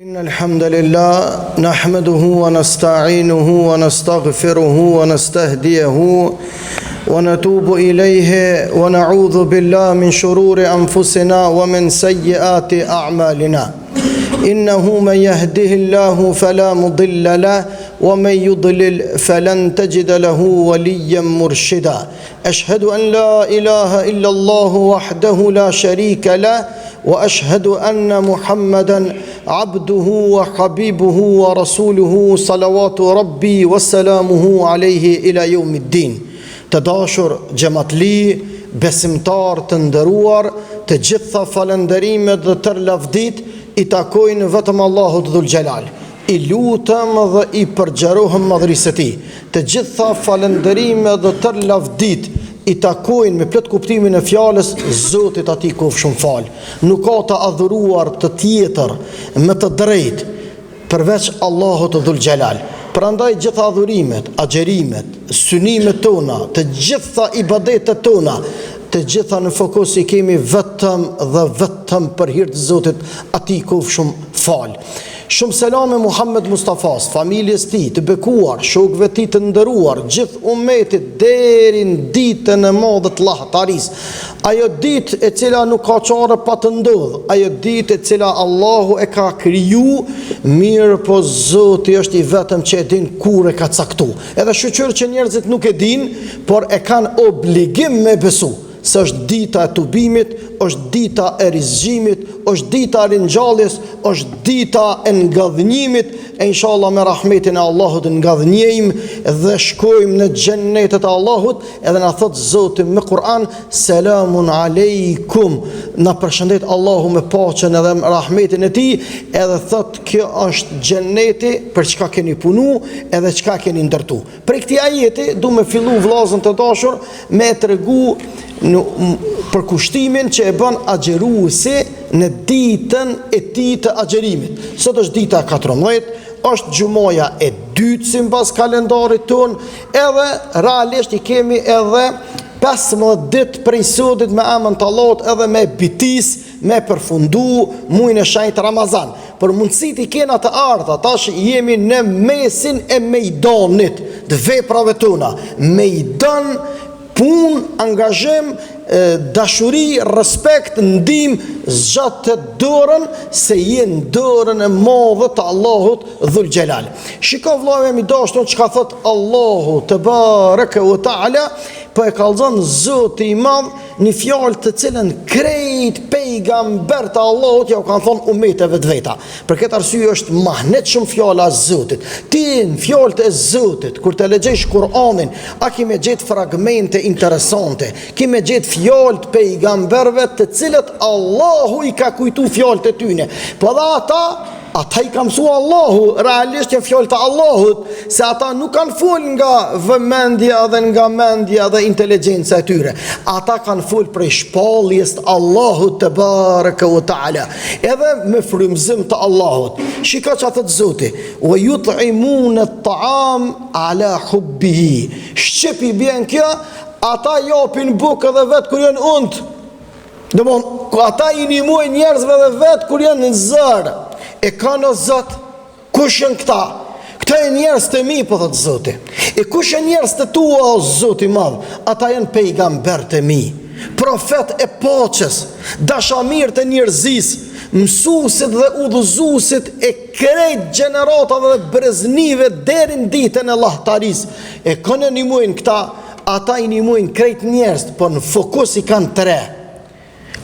إن الحمد لله نحمده ونستعينه ونستغفره ونستهديه ونتوب إليه ونعوذ بالله من شرور أنفسنا ومن سيئات أعمالنا إنه من يهده الله فلا مضل له ومن يضلل فلن تجد له وليا مرشدا أشهد أن لا إله إلا الله وحده لا شريك له وأشهد أن محمدا عبده وحبيبه ورسوله صلوات ربي وسلامه عليه إلى يوم الدين. Të dashur xhamatli, besimtar të nderuar, të gjitha falënderimet dhe tërë lavdit i takojnë vetëm Allahut Dhul Xhelal. I lutem dhe i përgjerohem madhërisë së Tij. Të gjitha falënderimet dhe tërë lavdit i takojnë me plot kuptimin e fjalës Zotit atij qofshëm fal. Nuk ka të adhuruar të tjetër me të drejtë përveç Allahut Dhul Xhelal. Prandaj gjitha adhurimet, agjerimet, synimet tona, të gjitha ibadetet tona, të gjitha në fokus i kemi vetëm dhe vetëm për hir të Zotit atij qofshëm fal. Shumë selame Muhammed Mustafas, familjes tij të bekuar, shokëve tij të nderuar, gjithë ummetit deri në ditën e madhe të llahtarisë. Ajo ditë e cila nuk ka çare pa të ndodhur, ajo ditë e cila Allahu e ka kriju, mirë po Zoti është i vetëm që e din kur e ka caktuar. Edhe shoqër që njerëzit nuk e din, por e kanë obligim me besu. Se është dita e tubimit, është dita e rizgjimit, është dita e ringjalljes, është dita e ngadhnjimit, e inshallah me rahmetin e Allahut ngadhnjejmë dhe shkojmë në xhennetet e Allahut, edhe na thot Zoti me Kur'an, selamun aleikum, na përshëndet Allahu me paqen edhe me rahmetin e Tij, edhe thot kjo është xhenneti për çka keni punu edhe çka keni ndërtu. Për këtij ajeti du me fillu vllazën të dashur me tregu për kushtimin që e bën agjeruesi në ditën e tij të agjerimit. Sot është dita 14, është gjumaja e dytë sipas kalendarit ton, edhe realisht i kemi edhe 15 ditë prej sotit me emën të Allahut, edhe me bitis, me përfundu muajin e shenjtë Ramazan. Për mundësit i kena të ardha, tash jemi në mesin e mejdanit të veprave tona. Mejdan, pun, angazhim, dashuri, respekt, ndim, zgjat të dorën se jenë dorën e madhe të Allahut Dhul Xhelal. Shiko vllajë mi dashur çka thot Allahu te bareke u taala, po e kallzon Zoti i Madh një fjalë të cilën krejt pejgamber të Allahut ja u kanë thonë ummeteve të veta. Për këtë arsye është mahnet shumë fjala e Zotit. Ti në fjalët e Zotit, kur të lexosh Kur'anin, a ki me gjetë fragmente interesante, ki me gjetë fjalë të pejgamberve të cilët Allahu i ka kujtu fjalët e tyne. Po dhe ata i ka mësua Allahu, realisht janë fjalë të Allahut, se ata nuk kanë fol nga vëmendja dhe nga mendja dhe inteligjenca e tyre. Ata kanë fol prej shpalljes të Allahut te bareke u taala, edhe me frymëzim të Allahut. Shiko çfarë thot Zoti: "Wa yut'imuna at-ta'am ala hubbihi." Shqipi bjen kjo, ata japin bukë dhe vet kur janë und. Domthon, ata i ndihmojnë njerëzve dhe vet kur janë në zër. E ka në Zot, kush janë këta? Këta e njerëz të mi, po thot Zoti. E kush janë njerëz të tua, o Zoti i Madh? Ata janë pejgamber të mi, profet e paqes, dashamir të njerëzisë, mësuesit dhe udhëzuesit e krejt gjeneratave dhe breznive deri në ditën e llahtarisë. E kanë ndihmojnë këta, ata i ndihmojnë krejt njerëz, po në fokus i kanë 3.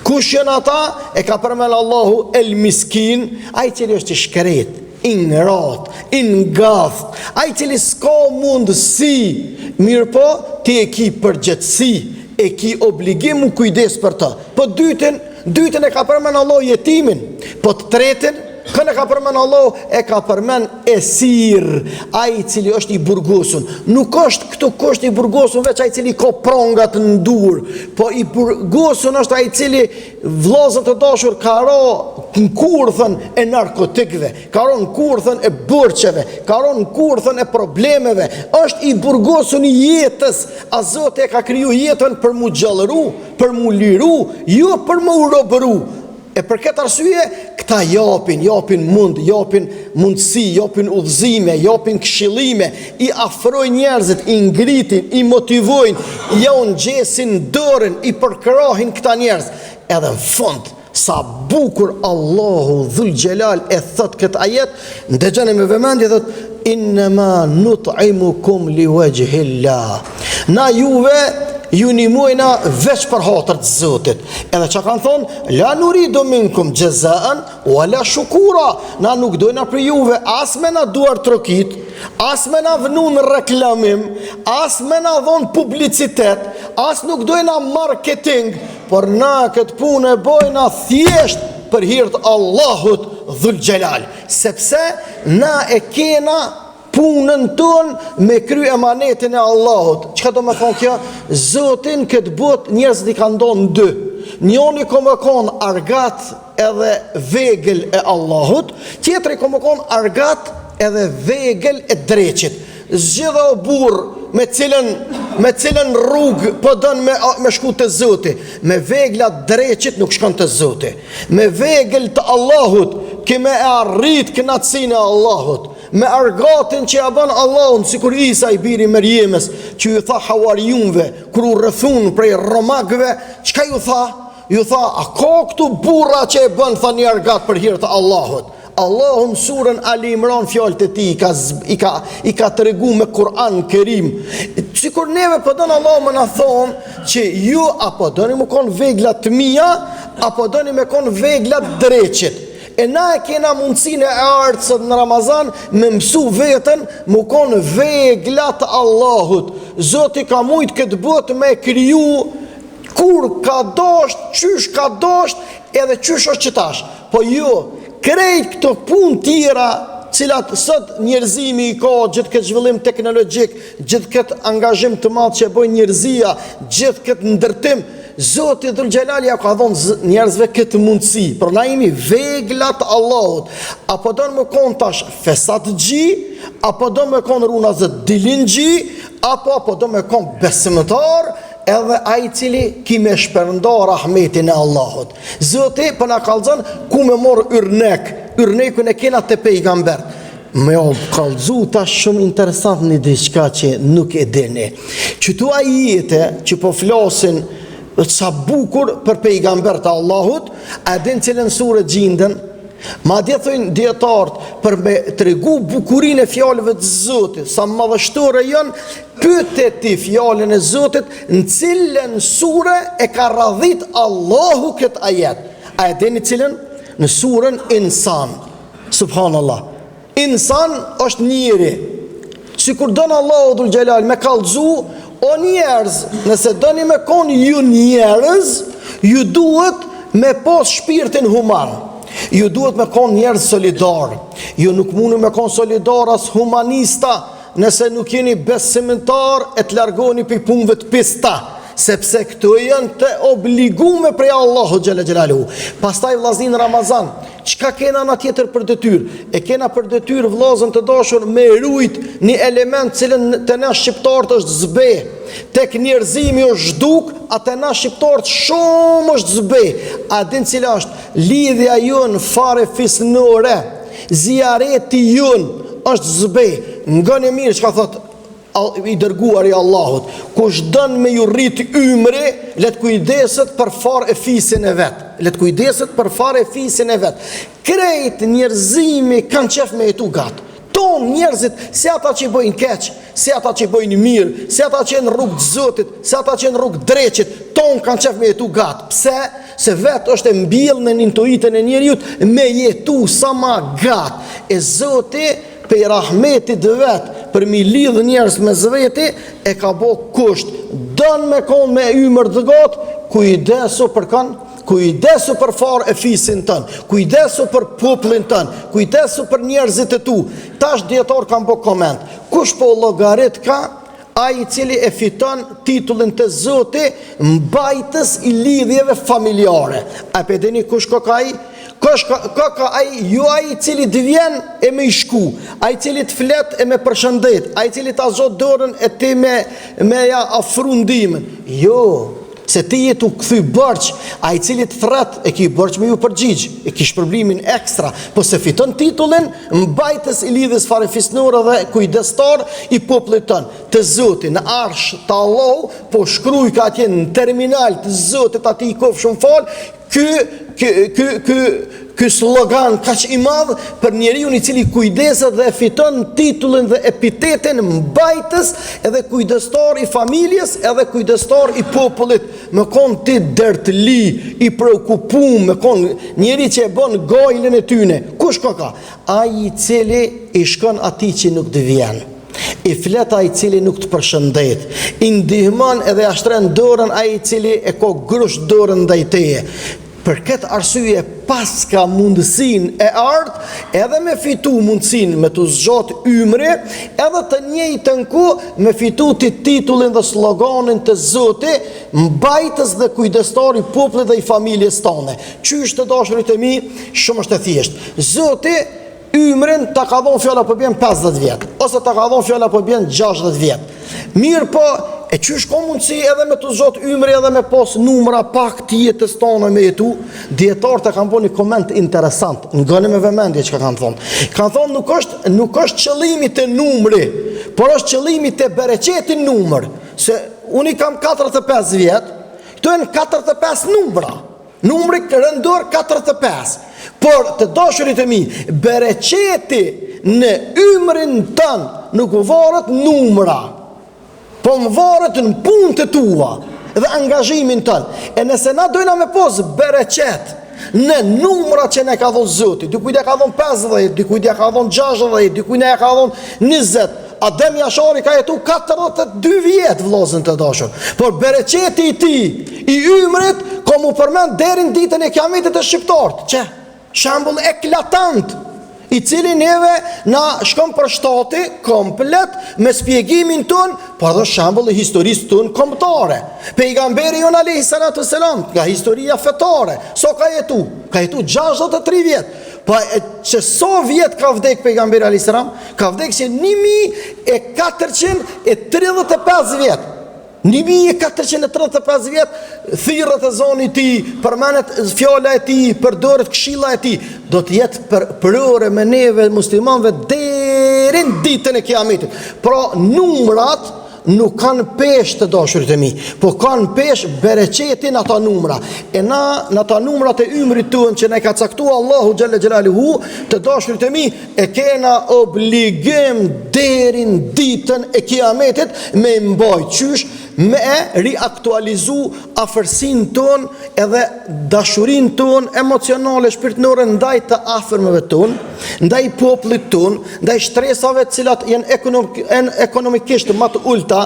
Kush janë ata? E ka përmend Allahu el miskin, ai cili është i shkret, i ngrat, i ngath, ai cili s'ka mundësi, mirë po ti e ki përgjegjësi, e ki obligim u kujdes për të. Po dytën e ka përmend Allahu jetimin, po të tretën kënë e ka përmen Allah, e ka përmen esir, ai cili është i burgosun. Nuk është këtu kështë i burgosun veç ai cili ka prongat në dur, po i burgosun është ai cili vllazët e dashur ka ra në kurthën e narkotikëve, ka ra në kurthën e burqeve, ka ra në kurthën e problemeve, është i burgosun i jetës. A Zoti e ka kriju jetën për mu gjallëru, për mu liru, jo për mu robëru. E për këtë arsye, Këta japin mundësi, japin udhëzime, japin këshillime, i afrojnë njerëzit, i ngritin, i motivojnë, ja unë gjesin dorën, i përkrahin këta njerëz. Edhe në fund, sa bukur Allahu Dhul Gjelal e thot këtë ajet, ndëgjani me vëmendje, thot innama nut'imukum liwajhillah. Na juve ju nimojna veç për hatër të Zotit. Edhe që kanë thonë, la nuridu minkum jazaan wala shukura. Na nuk dojna për juve as me na duar trokit, as me na vënu në reklamim, as me na dhonë publicitet, as nuk dojna marketing, por na këtë punë e bojna thjesht për hir të Allahut Dhul Gjelal. Sepse na e kena punën tonë me kry emanetin e Allahut. Çka do me thonë kjo? Zotin këtë botë njerëzit i kanë ndonë dy. Njoni ko me konë argat edhe vegël e Allahut, tjetëri ko me konë argat edhe vegël e dreqit. Zgjidha o burr me cilën rrugë po don me shku te Zoti. Me vegla dreqit nuk shkon te Zoti. Me vegël të Allahut kemë e arrit kënaqësinë e Allahut. Me argatin që ja bën Allahun, sikur Isa i biri Merjemës, që ju tha hawarijunve kur u rrethun prej romakëve, çka ju tha? Ju tha, a ka këtu burra që e bën tha një argat për hir të Allahut? Allahu në surën Ali Imran fjalët e tij i ka tregu me Kur'an Kerim. Sikur neve po don Allahu më na thonë që ju apo doni më kon vegla të mia, apo doni më kon vegla të dreqit. E na e kena mundësinë e ardhsët në Ramazan me mësu vetën më konë vegla të Allahut. Zoti ka mujt këtë botë me kriju kur ka dosht, qysh ka dosht, edhe qysh është qëtash. Po jo, krejt këto punë tjera, cilat sot njerëzimi i ka, gjithë këtë zhvillim teknologjik, gjithë këtë angazhim të madh që e bojnë njerëzia, gjithë këtë ndërtim, Zoti Dhul Gjelal ja ka dhonë njerëzve këtë mundësi. Por na jemi veglat Allahut. Apo do më konë tash fesat gji, apo do më konë runazë dilin gji, apo do më konë besimtar, edhe ai cili ki me shpërnda rahmetin e Allahut. Zoti po na kallzon ku me mor yrnekun e kena te pejgamber. Me o kallzu tash shumë interesant një diçka që nuk e dini. Qëtu ajete që po flasin sa bukur për pejgamber të Allahut, a din cilën sure gjindën? Ma dje thujnë djetartë për me të regu bukurin e fjallëve të Zotit, sa madhështore janë, pyet ti fjallën e Zotit, në cilën sure e ka radhit Allahu këtë ajet. A e dini cilën? Në surën Insan. Subhanallah. Insan është njeri. Si kur donë Allahu Dhul Gjelal me kallzu, o njerëz, nëse doni me konë ju njerëz, ju duhet me pas shpirtin human. Ju duhet me konë njerëz solidar. Ju nuk mundu me konë solidar as humanista, nëse nuk jeni besimtar e të largoni për punëve të pista. Sepse këto janë të obligume prej Allahu Gjelle Gjelalu. Pastaj vllaznin Ramazan, çka kena na tjetër për detyrë? E kena për detyrë vllazën të dashur me rujt një element cilën të na shqiptarët është zbe. Tek njerëzimi është zhduk, atë na shqiptarët shumë është zbe. A din cila është lidhja jonë fare fisnore? Ziareti jonë është zbe. Ngani mirë çka thotë i dërguar i Allahut, kush dën me ju rrit ymri, let kujdeset për far e fisin e vet. Let kujdeset për far e fisin e vet. Krejt njerëzimi kanë qef me jetu gatë. Ton njerëzit, si ata që i bojnë keq, si ata që i bojnë mirë, si ata që në rrugë të Zotit, si ata që në rrugë dreqit, ton kanë qef me jetu gatë. Pse? Se vetë është e mbjellë në intuitën e njerëjut me jetu sa ma gatë. E Zoti pe rahmetit vetë për mi lidhë njerëz me zveti e ka bo kusht. Dën me konë me ymër të gatë, kujdesu për kanë, kujdesu për farë e fisin tënë, kujdesu për popullin tënë, kujdesu për njerëzit e tu. Tash djetar kanë bo koment. Kush po llogarit ka? Ai i cili e fiton titullin të Zoti mbajtës i lidhjeve familjare. A pe dini kush ka ai? Ka ai, ju ai cili të vjen e me i shku, ai cili të flet e me përshëndet, ai cili të azot dorën e ti me ja afru ndimin. Jo, se ti je tu kthy borx, ai i cili të thret e ki borx me ju përgjigj, e ki shpërblimin ekstra, po se fiton titullin mbajtës i lidhjes farefisnore dhe kujdestar i popullit ton. Të Zotit në arsh të Allahu, po shkruaj ka atje në terminal të Zotit aty i kofshëm fal, ky slogan kaq i madh për njeriu i cili kujdeset dhe fiton titullin dhe epitetin mbajtës edhe kujdestar i familjes edhe kujdestar i popullit. Me kon ti dertli i preokupum, me kon njeri që e bën gojlën e tyne. Kush ka? Ai i cili i shkon atij që nuk të vjen. I flet ai i cili nuk të përshëndet, i ndihmon edhe ashtren dorën ai i cili e ka grush dorën ndaj teje. Për këtë arsye pas ka mundësin e art edhe me fitu mundësin me të zgjat ymri, edhe të njëjtën kohë me fitu të titullin dhe sloganin të Zotit, mbajtës dhe kujdestari popullit dhe i familjes tane. Qysh të dashurit e mi, shumë është e thjeshtë. Zoti ymrin ta ka dhënë fjala po bën 50 vjet, ose ta ka dhënë fjala po bën 60 vjet. Mirë po, e qysh ka mundësi edhe me të zgjat ymri edhe me pas numra pak të jetës tonë me jetu. Dietarët e kanë bërë një koment interesant, ngani me vëmendje çka kanë thonë. Kanë thonë nuk është qëllimi te numri, por është qëllimi te bereqeti numër. Se unë kam 45 vjet, këto janë 45 numra. Numri rëndor 45. Por të dashurit e mi, bereqeti në ymrin tënë nuk varet numra, po më varet në punë të tua dhe angazhimin tënë. E nëse na dojna me pos bereqet në numra që ne ka dhënë Zoti, dikujt ja ka dhënë 50, dikujt ja ka dhënë 60, dikujt ja ka dhënë 20, Adem Jashari ka jetu 42 vjetë vllazën të dashur. Por bereqeti i ti, i ymrit, ka mu përmend deri në ditën e kiametit të shqiptarët. Që? Shembull eklatant, i cili neve na shkon për shtati komplet me spjegimin ton, po edhe shembull e historisë ton kombëtare. Pejgamberi jon alayhi salatu selam, nga historia fetare, so ka jetu? Ka jetu 63 vjet. Po që so vjet ka vdek pejgamberi alayhi salam? Ka vdek që 1435 vjet. 1435 vjet, thirrët e zonit ti, përmenet fjala e ti, përdoret këshilla e ti, do të jetë përore me neve muslimanëve deri në ditën e kiametit. Pra numrat nuk kanë pesh të dashurit e mi, po kanë pesh bereqetin ata numra. E na në ata numrat e ymrit tuën që ne ka caktuar Allahu xhalla xhelaluhu, të dashurit e mi, e kena obligim deri në ditën e kiametit me mbajt qysh, me riaktualizu afërsinë ton edhe dashurinë ton emocionale, shpirtërore ndaj të afërmëve ton, ndaj popullit ton, ndaj shtresave të cilat janë ekonomikisht më të ulta,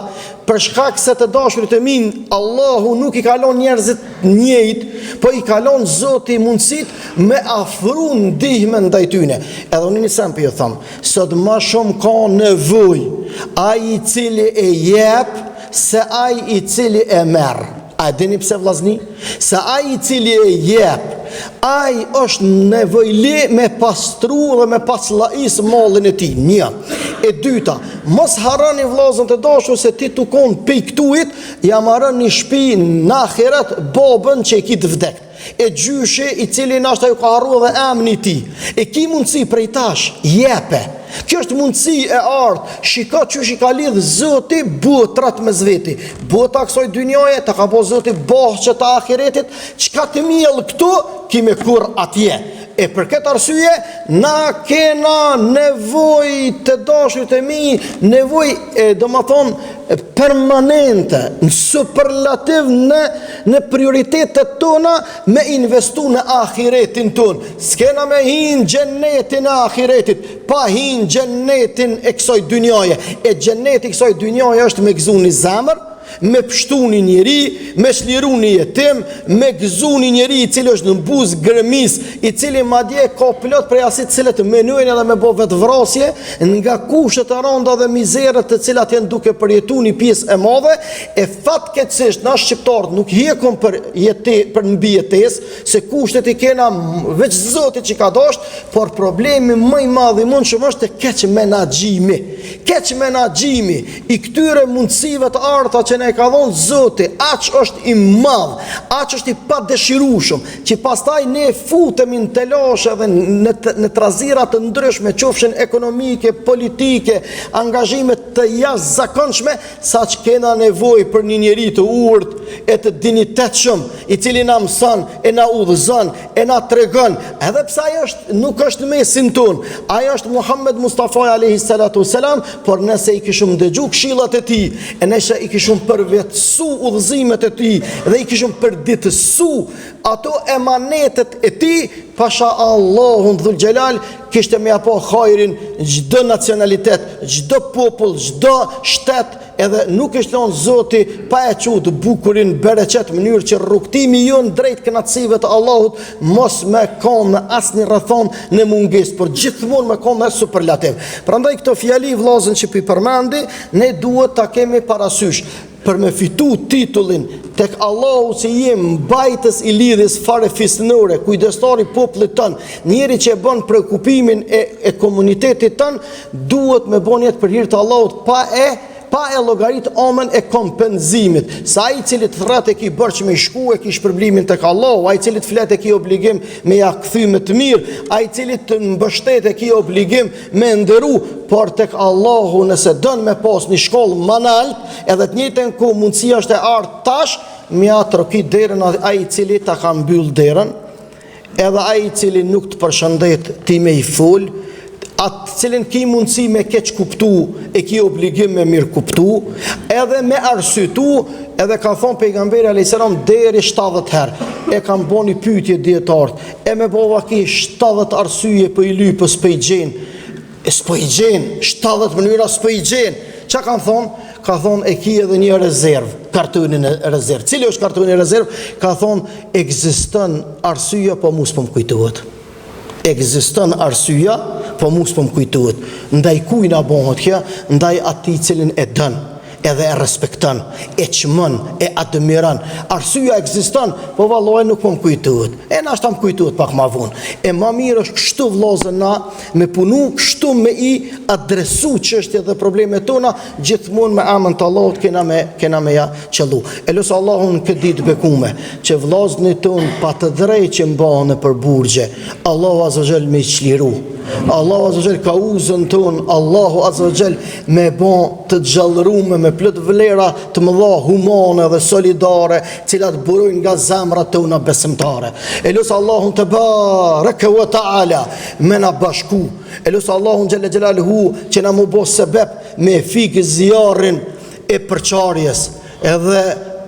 për shkak se të dashurit e min, Allahu nuk i kalon njerëzit njëjt, po i kalon Zoti mundësit me afru ndihme ndaj tyne. Edhe unë një sempi ju thëmë, sot më shumë ka nevojë ai i cili e jep se ai i cili e merr. A dini pse vllazni? Se ai i cili e jep, ai është nevojli me pastru dhe me paslais mallin e tij. Një. E dyta, mos harroni vllazën të dashur se ti tukon piktuit, ja marrën një shtëpi në ahiret babën që e ki të vdek. E gjyshi i cili nashta ju ka harruar dhe emri i tij. E ki mundësi prej tash, jepe. Kjo është mundësi e artë. Shiko çush i ka lidh Zoti botrat me zveti. Bota kësaj dynjaje ta ka bo Zoti bohçë të ahiretit, çka të miell këtu, ki me kur atje. E për këtë arsye, na kena nevojë të dashurit e mi, nevojë do më thonë permanente, në superlativ në prioritetet tona me investu në ahiretin ton. S'kena me hin xhenetin e ahiretit, pa hin xhenetin e kësaj dynjaje. E xheneti i kësaj dynjaje është me gëzu një zemër, me pështu një njeri, me shliru një jetim, me gëzu një njeri i cili është në buz grëmis, i cili madje ka plot prej asit cilët menujnë edhe me bo vetë vrasje, nga kushtet e rënda dhe mizerët të cilat janë duke përjetu një pjesë e madhe, e fatkeqësisht na shqiptarët nuk hjekon për mbi jetesë, se kushtet i kena veç Zoti që ka dasht, por problemi më i madh i mundshëm është keq menaxhimi. Keq menaxhimi i këtyre mundësive të arta që ne që na e ka dhënë Zoti, aq është i madh, aq është i padëshirueshëm, që pastaj ne futemi në telashe dhe në trazira të ndryshme, qofshin ekonomike, politike, angazhime të jashtëzakonshme, saqë kena nevojë për një njeri të urtë e të dinitetshëm, i cili na mëson, e na udhëzon, e na tregon, edhe pse ai nuk është mesin ton, ai është Muhammed Mustafa alayhi salatu wasalam, por nëse i kishim dëgju këshillat e tij, e nëse i kishim përvetësu udhëzimet e tij dhe i kishim përditësu ato emanetet e tij, pasha Allahun dhul xhelal kishte me apo hajrin çdo nacionalitet, çdo popull, çdo shtet, edhe nuk është thonë Zoti pa e qut bukurin bereqet, mënyrë që rrugtimi jon drejt kënaqësive të Allahut mos me kom në asnjë rrethon në mungesë, por gjithmonë me kom në superlativ. Prandaj këto fjali vllazën që i përmendi, ne duhet ta kemi parasysh për me fitu titullin tek Allahu që jem mbajtës i lidhjes fare fisnore, kujdestari popullit ton, njëri që e bën prekupimin e komunitetit ton, duhet me bën jetë për hir të Allahut pa e llogarit omën e kompenzimit. Sa ai i cili të thret e ki bërç me shku e ki shpërblimin tek Allahu, ai i cili të flet e ki obligim me ja kthy me të mirë, ai i cili të mbështet e ki obligim me ndëru, por tek Allahu nëse don me pas një shkollë më lart, edhe të njëjtën ku mundësia është e ardh tash, mja troki derën ai i cili ta ka mbyll derën, edhe ai i cili nuk të përshëndet ti me i fol, atë cilin ki mundësi me keq kuptu, e ki obligim me mirë kuptu, edhe me arsytu, edhe ka thonë pejgamberi a.s. deri 70 herë, e kam bo një pyetje dietarët, e me bova ki 70 arsyje për i lypë s'pë i gjenë, s'pë i gjenë, 70 mënyra s'pë i gjenë, që kanë thonë? Ka thonë e ki edhe një rezervë, kartonin e rezervë. Cili është kartoni e rezervë? Ka thonë, ekziston arsyja, po mu s'po më kujtohet. Ekziston arsyja, po mu s'po më kujtohet. Ndaj kujna bëhet kjo, ndaj ati cilin e dën, edhe e respekton, e çmon, e admiron. Arsyeja ekziston, po vallai nuk po më kujtohet. E na shtam kujtohet pak më vonë. E më mirë është kështu vëllazën na me punu, kështu me i adresu çështjet dhe problemet tona, gjithmonë me emrin të Allahut kena me ja qellu. E lut Allahun këtë ditë bekume, që vëllazënit ton pa të drejtë që mbahen për burgje, Allahu azza wa jall me çliru. Allahu azza wa jall ka uzën ton, Allahu azza wa jall me bon të gjallërume me plot vlera të mëdha humane dhe solidare, cilat burojnë nga zemrat tona besimtare. E lut Allahun te baraka wa taala me na bashku. E lut Allahun xhalla xhelaluhu që na më bëj sebeb me fikë zjarrin e përçarjes, edhe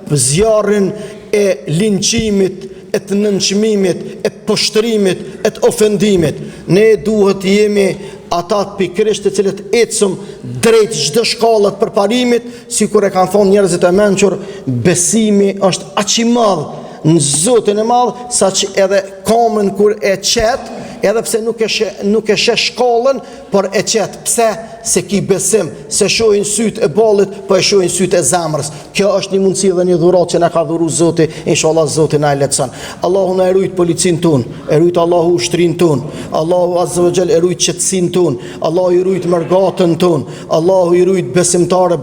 zjarrin e linçimit, e të nënçmimit, e të poshtrimit, e të ofendimit. Ne duhet jemi ata të pikërisht të cilët ecëm drejt çdo shkallët për parimit, sikur e kanë thonë njerëzit e mençur, besimi është aq i madh në Zotin e madh, saqë edhe kamën kur e qet, edhe pse nuk e sheh shkallën, por e qet. Pse? Se ki besim, se shohin syt e ballit, po e shohin syt e zemrës. Kjo është një mundësi dhe një dhuratë që na ka dhuru Zoti, inshallah Zoti na e lehtëson. Allahu na e rujt policin ton, e rujt Allahu ushtrin ton, Allahu azza wa jall e rujt qetësin ton, Allahu i rujt mërgatën ton, Allahu i rujt besimtare,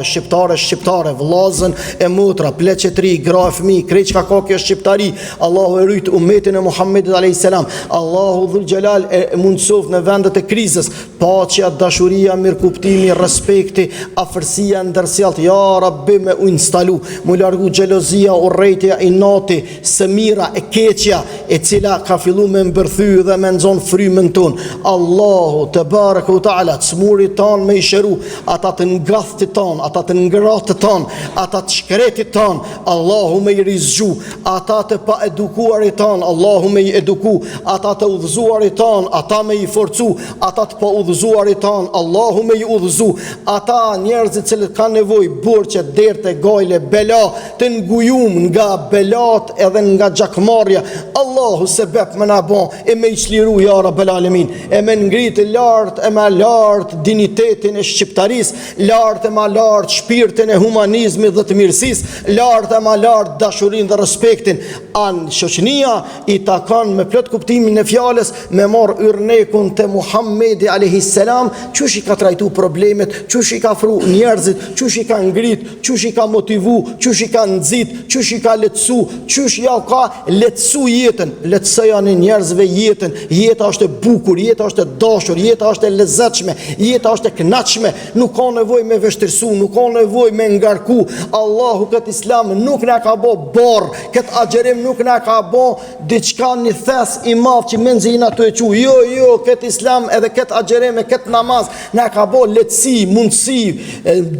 shqiptare, vëllazën e motra, pleqetri, gra e fëmijë, krejt çka ka kjo shqiptari. Allahu e rujt ummetin e Muhammedit alayhis salam. Allahu dhul xhelal e mundsof në vendet e krizës, paqja, dashuria, mirëkuptimi, respekti, afërsia ndërsjellët. Ja Rabbi me u instalu, mu largu xhelozia, urrejtja, inati, së mira e keqja, e cila ka fillu me mbërthy dhe me nxon frymën ton. Allahu te baraka u taala çmurit ton me i shëru, ata të ngathtit ton, ata të ngratë ton, ata të shkretit ton, Allahu me i rizgju, ata të pa edukuarit ton, Allahu me i eduku, ata të udhëzuarit ton, ata me i forcu, ata të pa udhëzuarit ton, Allahu me i udhëzu, ata njerëzit që kanë nevojë burqe, derte, gajle, bela, të ngujum nga belat edhe nga gjakmarrja. Allahu sebeb me na bon e me i çliru ja Rabbel Alamin, e me ngrit lart e me lart dinitetin e shqiptarisë, lart e me lart shpirtin e humanizmit dhe të mirësisë, lart e me lart dashurinë dhe respektin. An shoqënia i takon me plot kuptimin e fjalës me marr yrnekun te Muhamedi alayhis salam, çush çush i ka trajtu problemet, çush i ka afru njerëzit, çush i ka ngrit, çush i ka motivu, çush i ka nxit, çush i ka lehtësu, çush ja ka lehtësu jetën. Lehtësojani njerëzve jetën. Jeta është e bukur, jeta është e dashur, jeta është e lezetshme, jeta është e kënaqshme. Nuk ka nevojë me vështirësu, nuk ka nevojë me ngarku. Allahu këtë Islam nuk na ka bë borr, këtë agjerim nuk na ka bë diçka një thes i madh që menzina të e qu. Jo, këtë Islam edhe këtë agjerim e këtë namaz na ka bë lehtësi, mundësi,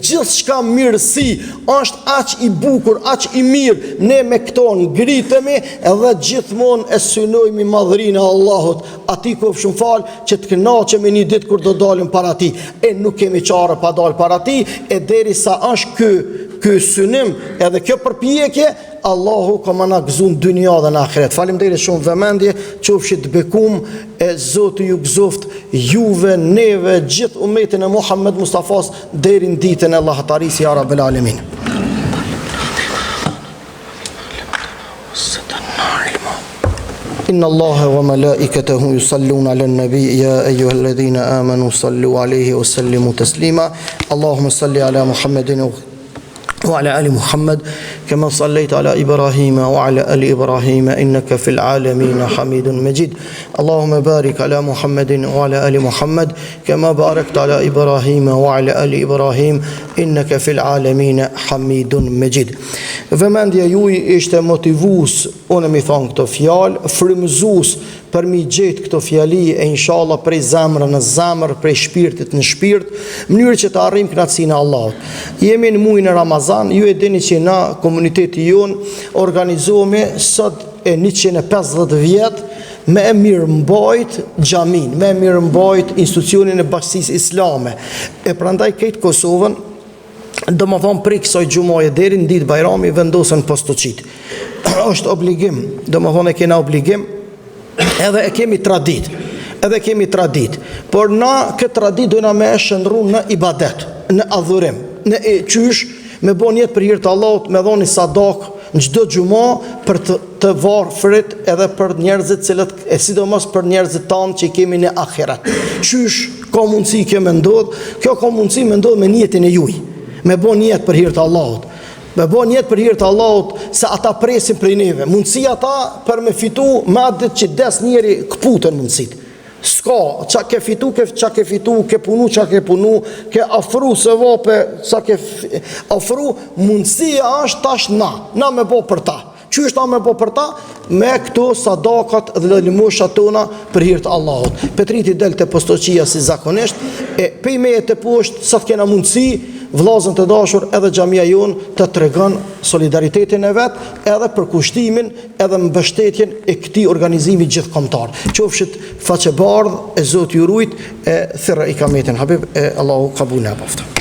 gjithçka mirësi. Është aq i bukur, aq i mirë. Ne me këto ngritemi edhe gjithmonë e synojmë madhërinë e Allahut. Ati ku shumë fal që të kënaqemi një ditë kur do dalim para ti. E nuk kemi çare pa dal para ti, e derisa është ky synim edhe kjo përpjekje, Allahu ka më na gëzuar në dynja dhe në ahiret. Faleminderit shumë vëmendje, qofshit bekum e Zoti ju gëzoft juve, neve, gjithë umetin e Muhammed Mustafas deri në ditën e Allahatarisë ya Rabbel Alamin. إن الله وملائكته يصلون على النبي يا أيها الذين آمنوا صلوا عليه وسلموا تسليما اللهم صل على محمد وعلى آل محمد كما صليت على إبراهيم وعلى آل إبراهيم إنك في العالمين حميد مجيد اللهم بارك على محمد وعلى آل محمد كما باركت على إبراهيم وعلى آل إبراهيم إنك في العالمين حميد مجيد. Vëmendja juaj ishte motivues, unë mi thonë këto fjalë, frymëzues për mi gjetë këto fjali e inshallah prej zemrë në zemrë, prej shpirtit në shpirt, mënyrë që të arrijmë kënaqësinë e Allahut. Jemi në muajin e Ramazan, ju e dini që na komuniteti jonë organizohemi sot e 150 vjet me e mirë mbajt xhamin, me e mirë mbajt institucionin e Bashkisë Islame. E prandaj këtë Kosovën do më thonë prej kësaj gjumaje deri në ditë Bajrami vendosën postoqit. Është obligim, do më thonë e kena obligim, edhe e kemi tradit. Por na këtë tradit dojna me e shëndru në ibadet, në adhurim, në e qysh, me bo njetë për hirtë Allahut, me dhoni sadak në çdo gjuma për të varfrit edhe për njerëzit cilët, e sidomos për njerëzit tanë që i kemi në ahiret. Qysh ka mundësi kjo me ndodh? Kjo ka mundësi me ndodh me njetin e juj. Me bo njetë për hirtë Allahut. Me bo njetë për hirtë Allahut se ata presin prej neve. Mundësia ata për me fitu me atë që des njeri këputën mundësit. Ska, qa ke fitu, ke punu, qa ke punu, ke afru se vape, qa ke afru, mundësia është tash na me bo për ta. Që është ta me bo për ta? Me këto sadakat dhe limoshat tona për hirtë Allahut. Petriti del të postoqia si zakonisht, e pejme e të poshtë, sa të kena mundësi, vllazën të dashur edhe xhamia jonë të tregon solidaritetin e vet, edhe për kushtimin, edhe mbështetjen e këtij organizimi gjithkombëtar. Qofshit faqebardh, e Zoti ju rujt, e thirrë ikametin Habib, e Allahu qabul na bafta.